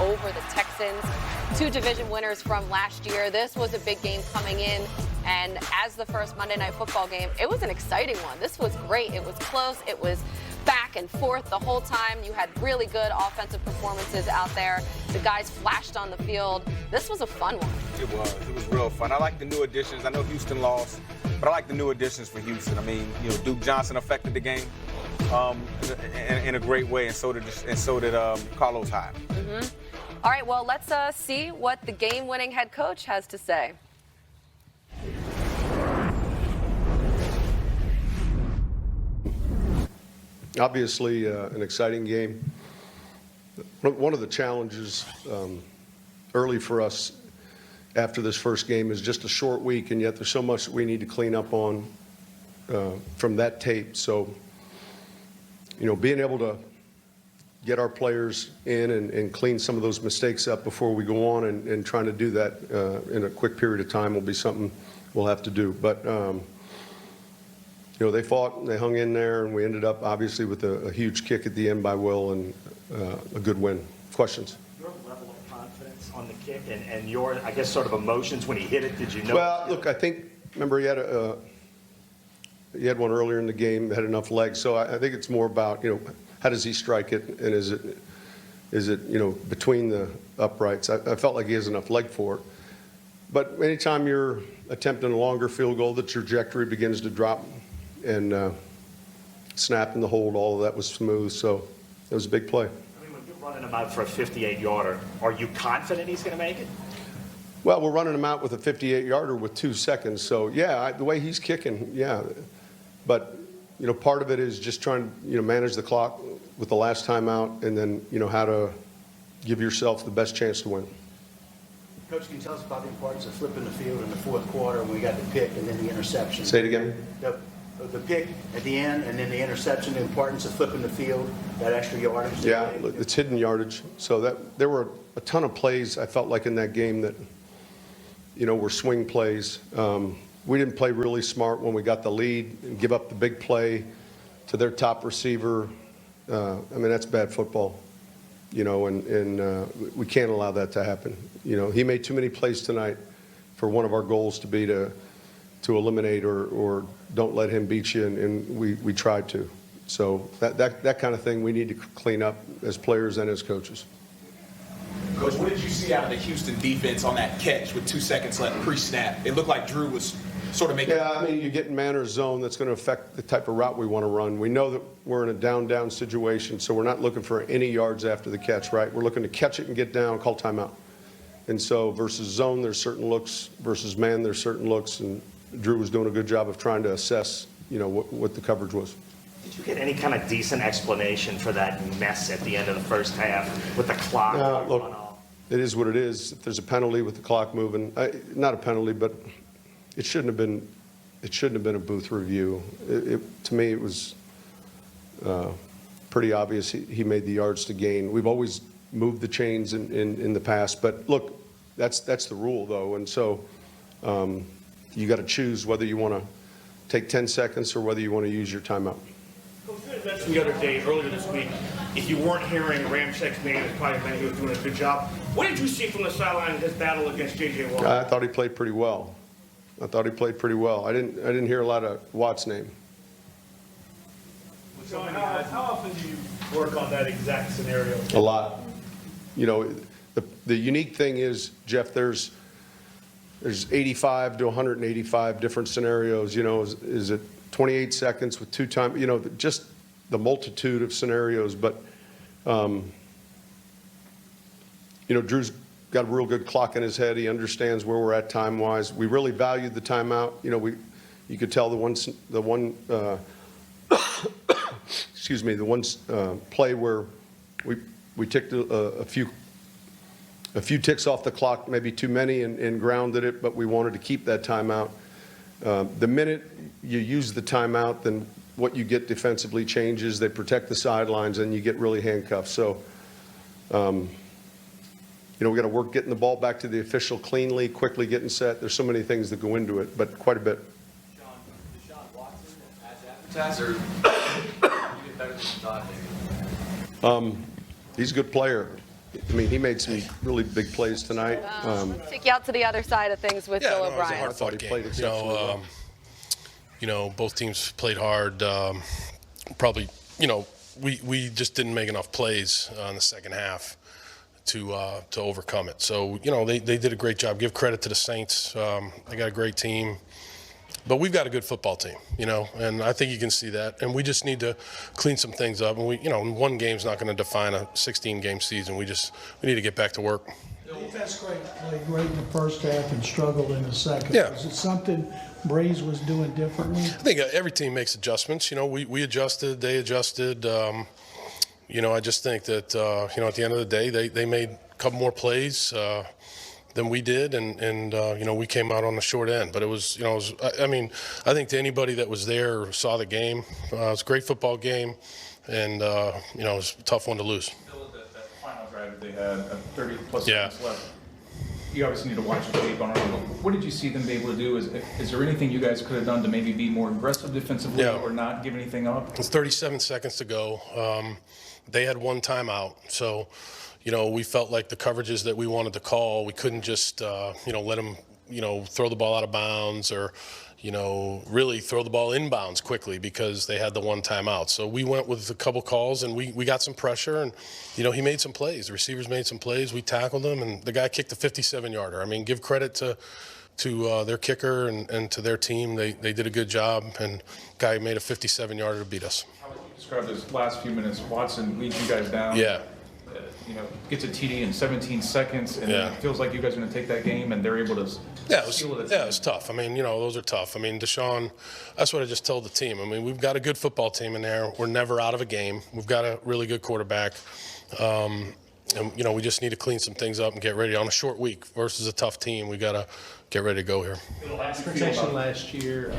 over the Texans, 2 division winners from last year. This was a big game coming in, and as the first Monday Night Football game, it was an exciting one. This was great. It was close. It was back and forth the whole time. You had really good offensive performances out there. The guys flashed on the field. This was a fun one. It was. It was real fun. I like the new additions. I know Houston lost, but I like the new additions for Houston. I mean, Duke Johnson affected the game in a great way, and so did Carlos Hyde. All right, well, let's see what the game-winning head coach has to say. Obviously, an exciting game. One of the challenges early for us after this first game is just a short week, and yet there's so much that we need to clean up on from that tape. So, being able to get our players in and clean some of those mistakes up before we go on and trying to do that in a quick period of time will be something we'll have to do. But they fought and they hung in there, and we ended up obviously with a huge kick at the end by Will and a good win. Questions? Your level of confidence on the kick and your, I guess, sort of emotions when he hit it, did you know? Well, look, I think, remember he had one earlier in the game, had enough legs, so I think it's more about, how does he strike it, and is it between the uprights? I felt like he has enough leg for it. But anytime you're attempting a longer field goal, the trajectory begins to drop, and snapping the hold, all of that was smooth, so it was a big play. I mean, when you're running him out for a 58-yarder, are you confident he's going to make it? Well, we're running him out with a 58-yarder with 2 seconds, so yeah, the way he's kicking, yeah. But, part of it is just trying to, manage the clock with the last time out, and then, how to give yourself the best chance to win. Coach, can you tell us about the importance of flipping the field in the fourth quarter when we got the pick and then the interception? Say it again. The pick at the end and then the interception, the importance of flipping the field, that extra yardage. Yeah, it's hidden yardage. So there were a ton of plays, I felt like, in that game that, were swing plays. We didn't play really smart when we got the lead and give up the big play to their top receiver. That's bad football, and we can't allow that to happen. He made too many plays tonight for one of our goals to be to eliminate or don't let him beat you, and we tried to. So that kind of thing we need to clean up as players and as coaches. Coach, what did you see out of the Houston defense on that catch with 2 seconds left pre-snap? It looked like Drew was sort of making... Yeah, you get in man or zone, that's going to affect the type of route we want to run. We know that we're in a down situation, so we're not looking for any yards after the catch, right? We're looking to catch it and get down, call timeout. And so versus zone, there's certain looks. Versus man, there's certain looks. And Drew was doing a good job of trying to assess, what the coverage was. Did you get any kind of decent explanation for that mess at the end of the first half with the clock? Look, it is what it is. If there's a penalty with the clock moving, not a penalty, but it shouldn't have been. It shouldn't have been a booth review. To me, it was pretty obvious he made the yards to gain. We've always moved the chains in the past, but look, that's the rule though, and so you got to choose whether you want to take 10 seconds or whether you want to use your timeout. Coach, you had mentioned the other day, earlier this week, if you weren't hearing Ramczyk's name, it's probably meant he was doing a good job. What did you see from the sideline in his battle against J.J. Watt? I thought he played pretty well. I didn't hear a lot of Watt's name. So how often do you work on that exact scenario? A lot. The unique thing is, Jeff, there's 85 to 185 different scenarios. Is it 28 seconds with 2 times? Just the multitude of scenarios. But Drew's got a real good clock in his head. He understands where we're at time-wise. We really valued the timeout. You could tell the one play where we ticked a few ticks off the clock, maybe too many, and grounded it, but we wanted to keep that timeout. The minute you use the timeout, then what you get defensively changes. They protect the sidelines, and you get really handcuffed. So, we got to work getting the ball back to the official cleanly, quickly getting set. There's so many things that go into it, but quite a bit. Deshaun Watson, as advertised, or you get better than you thought, maybe? He's a good player. I mean, he made some really big plays tonight. Let's take you out to the other side of things with Bill no, it was a O'Brien. hard I thought he game. played exceptionally well. Both teams played hard. Probably, we just didn't make enough plays in the second half to overcome it. So, they did a great job. Give credit to the Saints. They got a great team. But we've got a good football team, and I think you can see that. And we just need to clean some things up. And one game's not going to define a 16-game season. We need to get back to work. Defense played great in the first half and struggled in the second. Yeah. Is it something Breeze was doing differently? I think every team makes adjustments. We adjusted, they adjusted. I just think that, at the end of the day, they made a couple more plays than we did, and we came out on the short end. But it was, I think to anybody that was there or saw the game, it was a great football game, and, it was a tough one to lose. That final drive they had 30-plus Yeah. seconds left. You obviously need to watch the tape on it. What did you see them be able to do? Is there anything you guys could have done to maybe be more aggressive defensively or not give anything up? It's 37 seconds to go. They had one timeout, so we felt like the coverages that we wanted to call, we couldn't just let them throw the ball out of bounds or really throw the ball inbounds quickly because they had the one timeout. So we went with a couple calls and we got some pressure, and he made some plays. The receivers made some plays. We tackled him, and the guy kicked a 57-yarder. I mean, give credit to their kicker and to their team. They did a good job, and guy made a 57-yarder to beat us. How would you describe those last few minutes? Watson leads you guys down. Yeah. Gets a TD in 17 seconds, and Yeah. it feels like you guys are going to take that game, and they're able to seal it. It's tough. I mean, those are tough. I mean, Deshaun, that's what I just told the team. I mean, we've got a good football team in there. We're never out of a game. We've got a really good quarterback. And, we just need to clean some things up and get ready. On a short week versus a tough team, we got to get ready to go here. Protection last year.